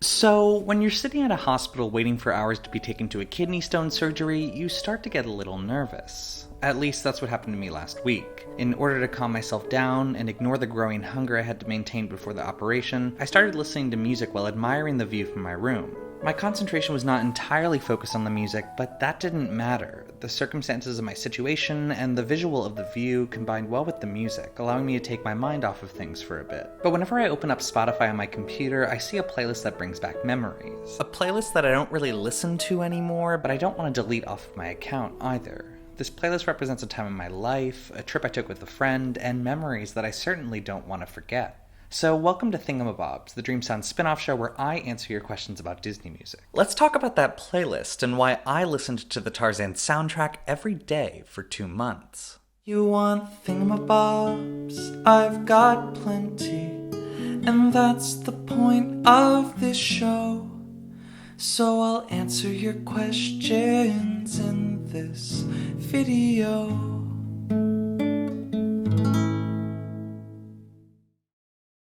So, when you're sitting at a hospital waiting for hours to be taken to a kidney stone surgery, you start to get a little nervous. At least that's what happened to me last week. In order to calm myself down and ignore the growing hunger I had to maintain before the operation, I started listening to music while admiring the view from my room. My concentration was not entirely focused on the music, but that didn't matter. The circumstances of my situation and the visual of the view combined well with the music, allowing me to take my mind off of things for a bit. But whenever I open up Spotify on my computer, I see a playlist that brings back memories. A playlist that I don't really listen to anymore, but I don't want to delete off of my account either. This playlist represents a time in my life, a trip I took with a friend, and memories that I certainly don't want to forget. So welcome to Thingamabobs, the Dream Sound spin-off show where I answer your questions about Disney music. Let's talk about that playlist and why I listened to the Tarzan soundtrack every day for 2 months. You want Thingamabobs? I've got plenty, and that's the point of this show. So I'll answer your questions in this video.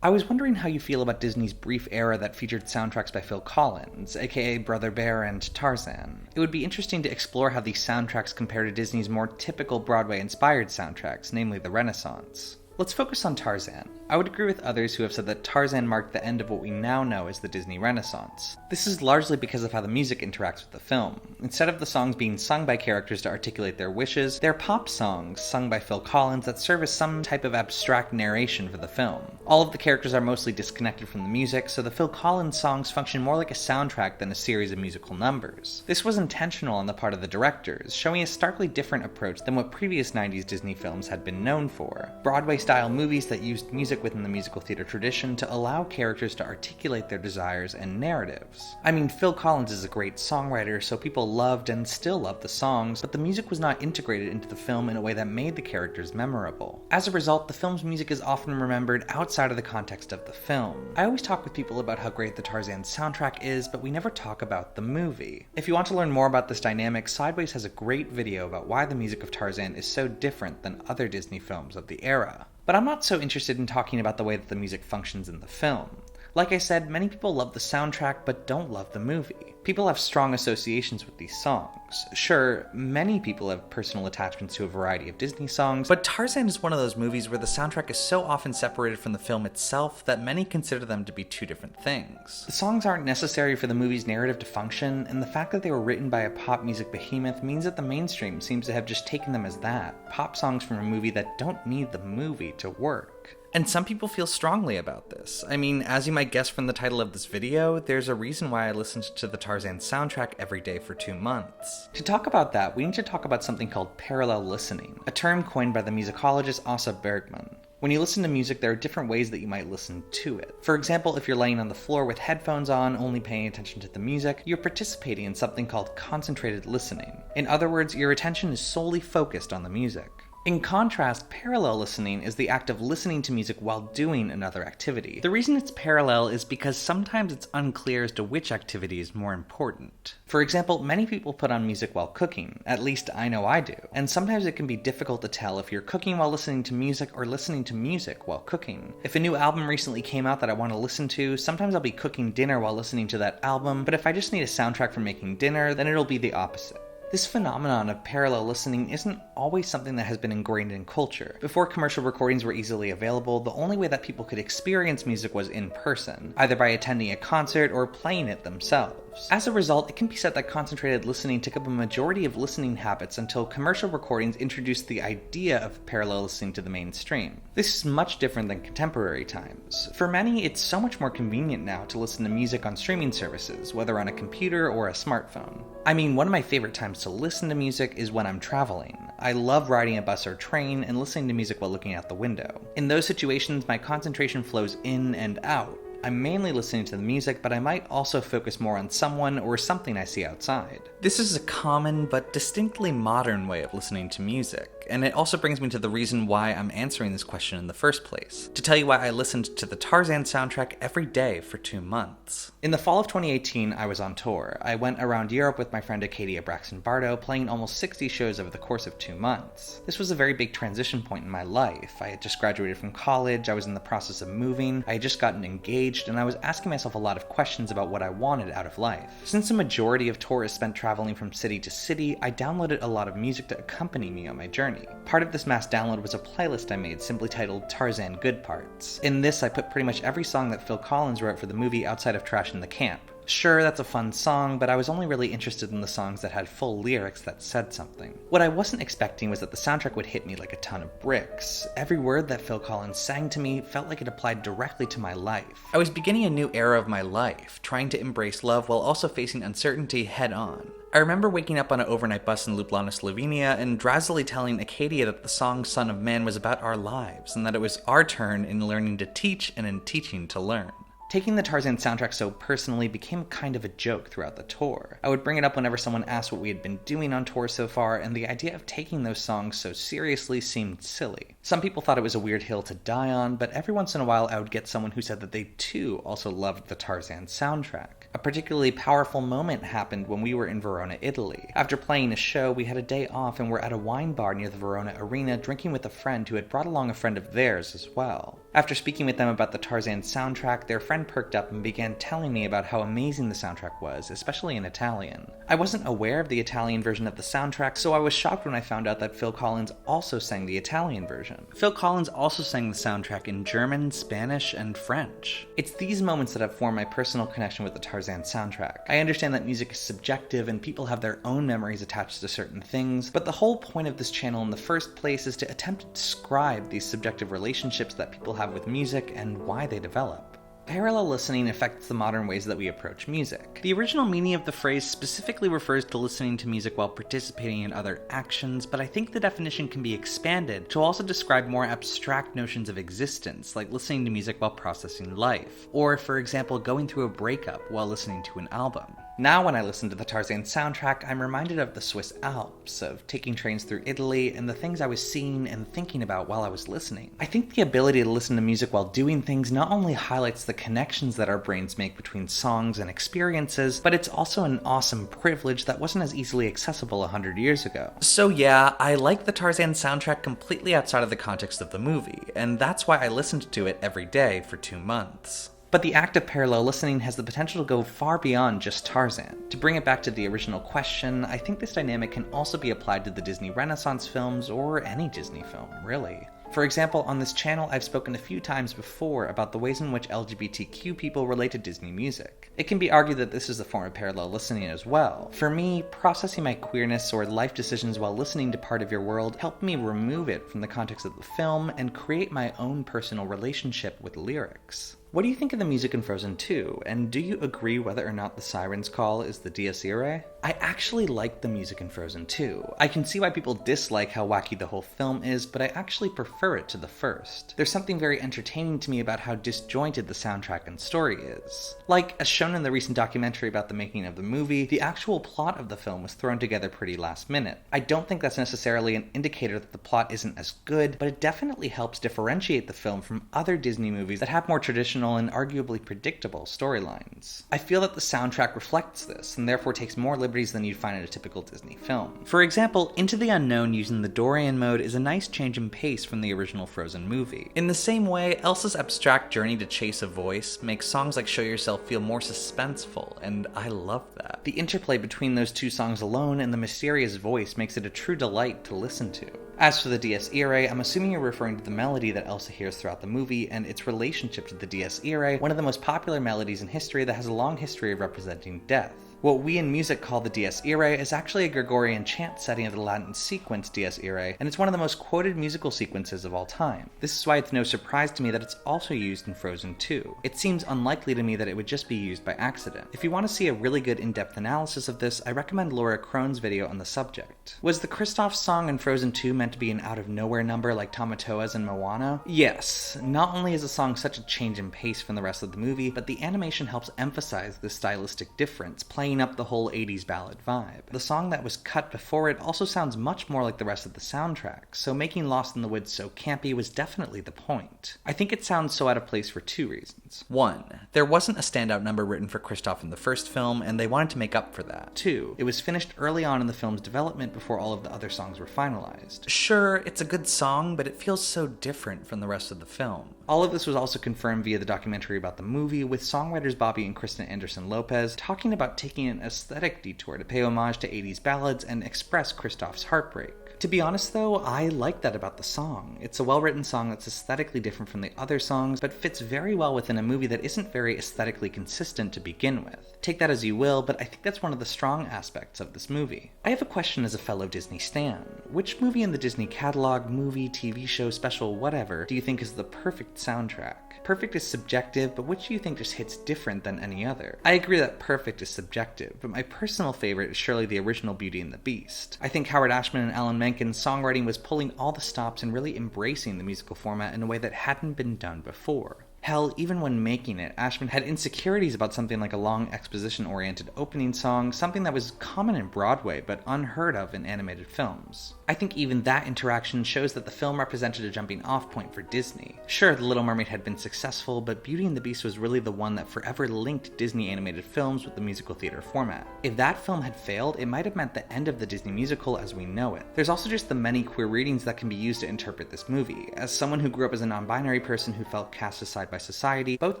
I was wondering how you feel about Disney's brief era that featured soundtracks by Phil Collins, aka Brother Bear and Tarzan. It would be interesting to explore how these soundtracks compare to Disney's more typical Broadway-inspired soundtracks, namely the Renaissance. Let's focus on Tarzan. I would agree with others who have said that Tarzan marked the end of what we now know as the Disney Renaissance. This is largely because of how the music interacts with the film. Instead of the songs being sung by characters to articulate their wishes, they're pop songs sung by Phil Collins that serve as some type of abstract narration for the film. All of the characters are mostly disconnected from the music, so the Phil Collins songs function more like a soundtrack than a series of musical numbers. This was intentional on the part of the directors, showing a starkly different approach than what previous 90s Disney films had been known for. Broadway-style movies that used music within the musical theater tradition to allow characters to articulate their desires and narratives. I mean, Phil Collins is a great songwriter, so people loved and still love the songs, but the music was not integrated into the film in a way that made the characters memorable. As a result, the film's music is often remembered outside of the context of the film. I always talk with people about how great the Tarzan soundtrack is, but we never talk about the movie. If you want to learn more about this dynamic, Sideways has a great video about why the music of Tarzan is so different than other Disney films of the era. But I'm not so interested in talking about the way that the music functions in the film. Like I said, many people love the soundtrack but don't love the movie. People have strong associations with these songs. Sure, many people have personal attachments to a variety of Disney songs, but Tarzan is one of those movies where the soundtrack is so often separated from the film itself that many consider them to be two different things. The songs aren't necessary for the movie's narrative to function, and the fact that they were written by a pop music behemoth means that the mainstream seems to have just taken them as that, pop songs from a movie that don't need the movie to work. And some people feel strongly about this. I mean, as you might guess from the title of this video, there's a reason why I listened to the Tarzan soundtrack every day for 2 months. To talk about that, we need to talk about something called parallel listening, a term coined by the musicologist Asa Bergman. When you listen to music, there are different ways that you might listen to it. For example, if you're laying on the floor with headphones on, only paying attention to the music, you're participating in something called concentrated listening. In other words, your attention is solely focused on the music. In contrast, parallel listening is the act of listening to music while doing another activity. The reason it's parallel is because sometimes it's unclear as to which activity is more important. For example, many people put on music while cooking, at least I know I do, and sometimes it can be difficult to tell if you're cooking while listening to music or listening to music while cooking. If a new album recently came out that I want to listen to, sometimes I'll be cooking dinner while listening to that album, but if I just need a soundtrack for making dinner, then it'll be the opposite. This phenomenon of parallel listening isn't always something that has been ingrained in culture. Before commercial recordings were easily available, the only way that people could experience music was in person, either by attending a concert or playing it themselves. As a result, it can be said that concentrated listening took up a majority of listening habits until commercial recordings introduced the idea of parallel listening to the mainstream. This is much different than contemporary times. For many, it's so much more convenient now to listen to music on streaming services, whether on a computer or a smartphone. I mean, one of my favorite times to listen to music is when I'm traveling. I love riding a bus or train and listening to music while looking out the window. In those situations, my concentration flows in and out. I'm mainly listening to the music, but I might also focus more on someone or something I see outside. This is a common but distinctly modern way of listening to music, and it also brings me to the reason why I'm answering this question in the first place, to tell you why I listened to the Tarzan soundtrack every day for 2 months. In the fall of 2018, I was on tour. I went around Europe with my friend Acadia Braxton-Barto, playing almost 60 shows over the course of 2 months. This was a very big transition point in my life. I had just graduated from college, I was in the process of moving, I had just gotten engaged, and I was asking myself a lot of questions about what I wanted out of life. Since a majority of tour is spent traveling from city to city, I downloaded a lot of music to accompany me on my journey. Part of this mass download was a playlist I made simply titled Tarzan Good Parts. In this, I put pretty much every song that Phil Collins wrote for the movie outside of Trash in the Camp. Sure, that's a fun song, but I was only really interested in the songs that had full lyrics that said something. What I wasn't expecting was that the soundtrack would hit me like a ton of bricks. Every word that Phil Collins sang to me felt like it applied directly to my life. I was beginning a new era of my life, trying to embrace love while also facing uncertainty head on. I remember waking up on an overnight bus in Ljubljana, Slovenia, and drowsily telling Acadia that the song Son of Man was about our lives, and that it was our turn in learning to teach and in teaching to learn. Taking the Tarzan soundtrack so personally became kind of a joke throughout the tour. I would bring it up whenever someone asked what we had been doing on tour so far, and the idea of taking those songs so seriously seemed silly. Some people thought it was a weird hill to die on, but every once in a while I would get someone who said that they too also loved the Tarzan soundtrack. A particularly powerful moment happened when we were in Verona, Italy. After playing a show, we had a day off and were at a wine bar near the Verona Arena drinking with a friend who had brought along a friend of theirs as well. After speaking with them about the Tarzan soundtrack, their friend perked up and began telling me about how amazing the soundtrack was, especially in Italian. I wasn't aware of the Italian version of the soundtrack, so I was shocked when I found out that Phil Collins also sang the Italian version. Phil Collins also sang the soundtrack in German, Spanish, and French. It's these moments that have formed my personal connection with the Tarzan soundtrack. I understand that music is subjective and people have their own memories attached to certain things, but the whole point of this channel in the first place is to attempt to describe these subjective relationships that people have with music and why they develop. Parallel listening affects the modern ways that we approach music. The original meaning of the phrase specifically refers to listening to music while participating in other actions, but I think the definition can be expanded to also describe more abstract notions of existence, like listening to music while processing life, or, for example, going through a breakup while listening to an album. Now when I listen to the Tarzan soundtrack, I'm reminded of the Swiss Alps, of taking trains through Italy, and the things I was seeing and thinking about while I was listening. I think the ability to listen to music while doing things not only highlights the connections that our brains make between songs and experiences, but it's also an awesome privilege that wasn't as easily accessible 100 years ago. So yeah, I like the Tarzan soundtrack completely outside of the context of the movie, and that's why I listened to it every day for 2 months. But the act of parallel listening has the potential to go far beyond just Tarzan. To bring it back to the original question, I think this dynamic can also be applied to the Disney Renaissance films, or any Disney film, really. For example, on this channel I've spoken a few times before about the ways in which LGBTQ people relate to Disney music. It can be argued that this is a form of parallel listening as well. For me, processing my queerness or life decisions while listening to part of your world helped me remove it from the context of the film and create my own personal relationship with lyrics. What do you think of the music in Frozen 2, and do you agree whether or not the siren's call is the Dies Irae? I actually like the music in Frozen 2. I can see why people dislike how wacky the whole film is, but I actually prefer it to the first. There's something very entertaining to me about how disjointed the soundtrack and story is. Like, as shown in the recent documentary about the making of the movie, the actual plot of the film was thrown together pretty last minute. I don't think that's necessarily an indicator that the plot isn't as good, but it definitely helps differentiate the film from other Disney movies that have more traditional and arguably predictable storylines. I feel that the soundtrack reflects this, and therefore takes more liberties than you'd find in a typical Disney film. For example, Into the Unknown using the Dorian mode is a nice change in pace from the original Frozen movie. In the same way, Elsa's abstract journey to chase a voice makes songs like Show Yourself feel more suspenseful, and I love that. The interplay between those two songs alone and the mysterious voice makes it a true delight to listen to. As for the Dies Irae, I'm assuming you're referring to the melody that Elsa hears throughout the movie and its relationship to the Dies Irae, one of the most popular melodies in history that has a long history of representing death. What we in music call the Dies Irae is actually a Gregorian chant setting of the Latin sequence Dies Irae, and it's one of the most quoted musical sequences of all time. This is why it's no surprise to me that it's also used in Frozen 2. It seems unlikely to me that it would just be used by accident. If you want to see a really good in-depth analysis of this, I recommend Laura Krohn's video on the subject. Was the Kristoff song in Frozen 2 meant to be an out-of-nowhere number like Tamatoa's in Moana? Yes. Not only is the song such a change in pace from the rest of the movie, but the animation helps emphasize this stylistic difference, playing playing up the whole 80s ballad vibe. The song that was cut before it also sounds much more like the rest of the soundtrack, so making Lost in the Woods so campy was definitely the point. I think it sounds so out of place for two reasons. 1. There wasn't a standout number written for Christoph in the first film, and they wanted to make up for that. 2. It was finished early on in the film's development before all of the other songs were finalized. Sure, it's a good song, but it feels so different from the rest of the film. All of this was also confirmed via the documentary about the movie, with songwriters Bobby and Kristen Anderson-Lopez talking about taking an aesthetic detour to pay homage to 80s ballads and express Christoph's heartbreak. To be honest though, I like that about the song. It's a well-written song that's aesthetically different from the other songs, but fits very well within a movie that isn't very aesthetically consistent to begin with. Take that as you will, but I think that's one of the strong aspects of this movie. I have a question as a fellow Disney stan. Which movie in the Disney catalog, movie, TV show, special, whatever, do you think is the perfect soundtrack? Perfect is subjective, but which do you think just hits different than any other? I agree that perfect is subjective, but my personal favorite is surely the original Beauty and the Beast. I think Howard Ashman and Alan Menken's songwriting was pulling all the stops and really embracing the musical format in a way that hadn't been done before. Hell, even when making it, Ashman had insecurities about something like a long exposition-oriented opening song, something that was common in Broadway but unheard of in animated films. I think even that interaction shows that the film represented a jumping-off point for Disney. Sure, The Little Mermaid had been successful, but Beauty and the Beast was really the one that forever linked Disney animated films with the musical theater format. If that film had failed, it might have meant the end of the Disney musical as we know it. There's also just the many queer readings that can be used to interpret this movie. As someone who grew up as a non-binary person who felt cast aside by society, both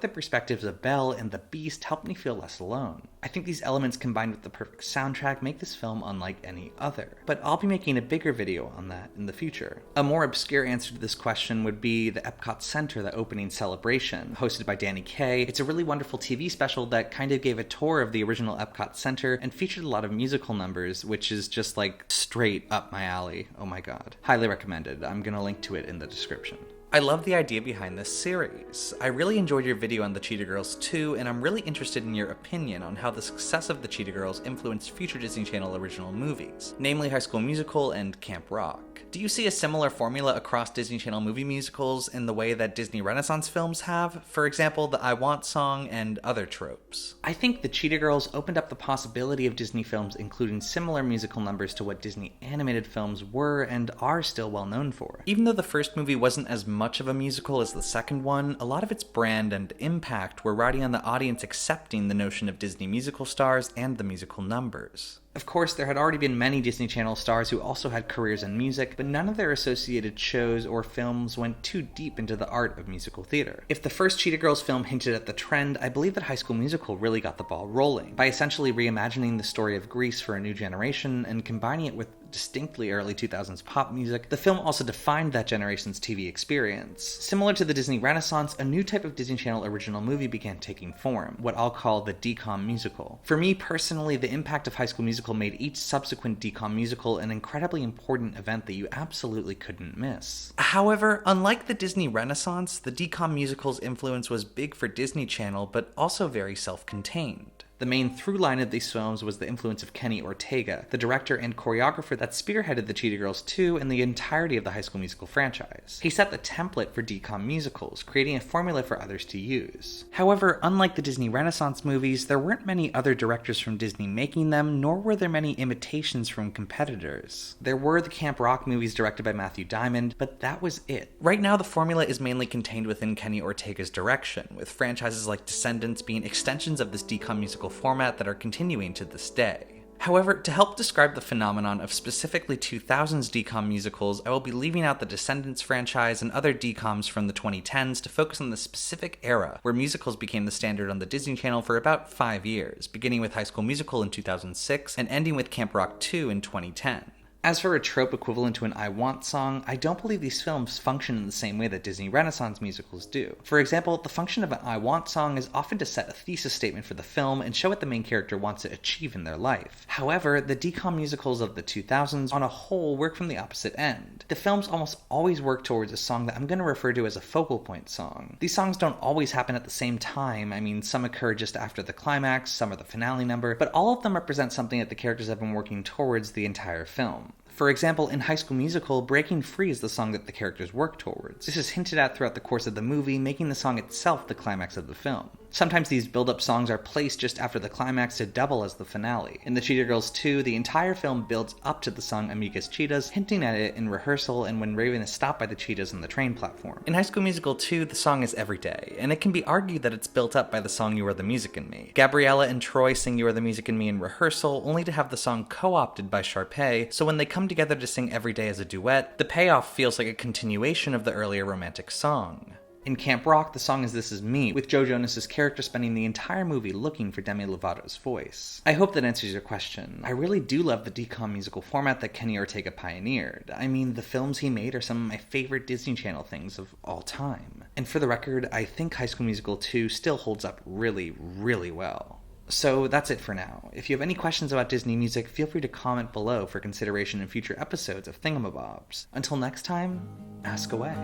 the perspectives of Belle and the Beast helped me feel less alone. I think these elements combined with the perfect soundtrack make this film unlike any other. But I'll be making a bigger video on that in the future. A more obscure answer to this question would be the Epcot Center, the opening celebration, hosted by Danny Kaye. It's a really wonderful TV special that kind of gave a tour of the original Epcot Center and featured a lot of musical numbers, which is just like straight up my alley. Oh my god. Highly recommended. I'm gonna link to it in the description. I love the idea behind this series. I really enjoyed your video on the Cheetah Girls too, and I'm really interested in your opinion on how the success of the Cheetah Girls influenced future Disney Channel original movies, namely High School Musical and Camp Rock. Do you see a similar formula across Disney Channel movie musicals in the way that Disney Renaissance films have? For example, the I Want song and other tropes. I think the Cheetah Girls opened up the possibility of Disney films including similar musical numbers to what Disney animated films were and are still well known for. Even though the first movie wasn't as much of a musical as the second one, a lot of its brand and impact were riding on the audience accepting the notion of Disney musical stars and the musical numbers. Of course, there had already been many Disney Channel stars who also had careers in music, but none of their associated shows or films went too deep into the art of musical theater. If the first Cheetah Girls film hinted at the trend, I believe that High School Musical really got the ball rolling, by essentially reimagining the story of Greece for a new generation and combining it with distinctly early 2000s pop music. The film also defined that generation's TV experience. Similar to the Disney Renaissance, a new type of Disney Channel original movie began taking form, what I'll call the DCOM musical. For me personally, the impact of High School Musical made each subsequent DCOM musical an incredibly important event that you absolutely couldn't miss. However, unlike the Disney Renaissance, the DCOM musical's influence was big for Disney Channel, but also very self-contained. The main through line of these films was the influence of Kenny Ortega, the director and choreographer that spearheaded the Cheetah Girls 2 and the entirety of the High School Musical franchise. He set the template for DCOM musicals, creating a formula for others to use. However, unlike the Disney Renaissance movies, there weren't many other directors from Disney making them, nor were there many imitations from competitors. There were the Camp Rock movies directed by Matthew Diamond, but that was it. Right now, the formula is mainly contained within Kenny Ortega's direction, with franchises like Descendants being extensions of this DCOM musical format that are continuing to this day. However, to help describe the phenomenon of specifically 2000s DCOM musicals, I will be leaving out the Descendants franchise and other DCOMs from the 2010s to focus on the specific era where musicals became the standard on the Disney Channel for about 5 years, beginning with High School Musical in 2006 and ending with Camp Rock 2 in 2010. As for a trope equivalent to an I Want song, I don't believe these films function in the same way that Disney Renaissance musicals do. For example, the function of an I Want song is often to set a thesis statement for the film and show what the main character wants to achieve in their life. However, the DCOM musicals of the 2000s on a whole work from the opposite end. The films almost always work towards a song that I'm going to refer to as a focal point song. These songs don't always happen at the same time. I mean, some occur just after the climax, some are the finale number, but all of them represent something that the characters have been working towards the entire film. For example, in High School Musical, Breaking Free is the song that the characters work towards. This is hinted at throughout the course of the movie, making the song itself the climax of the film. Sometimes these build-up songs are placed just after the climax to double as the finale. In the Cheetah Girls 2, the entire film builds up to the song Amigas Cheetahs, hinting at it in rehearsal and when Raven is stopped by the cheetahs on the train platform. In High School Musical 2, the song is Every Day, and it can be argued that it's built up by the song You Are the Music in Me. Gabriella and Troy sing You Are the Music in Me in rehearsal, only to have the song co-opted by Sharpay, so when they come together to sing Every Day as a duet, the payoff feels like a continuation of the earlier romantic song. In Camp Rock, the song is This Is Me, with Joe Jonas's character spending the entire movie looking for Demi Lovato's voice. I hope that answers your question. I really do love the DCOM musical format that Kenny Ortega pioneered. I mean, the films he made are some of my favorite Disney Channel things of all time. And for the record, I think High School Musical 2 still holds up really, really well. So that's it for now. If you have any questions about Disney music, feel free to comment below for consideration in future episodes of Thingamabobs. Until next time, ask away.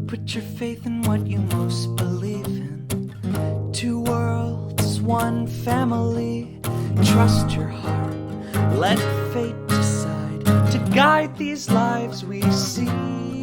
Put your faith in what you most believe in. Two worlds, one family. Trust your heart, let fate decide to guide these lives we see.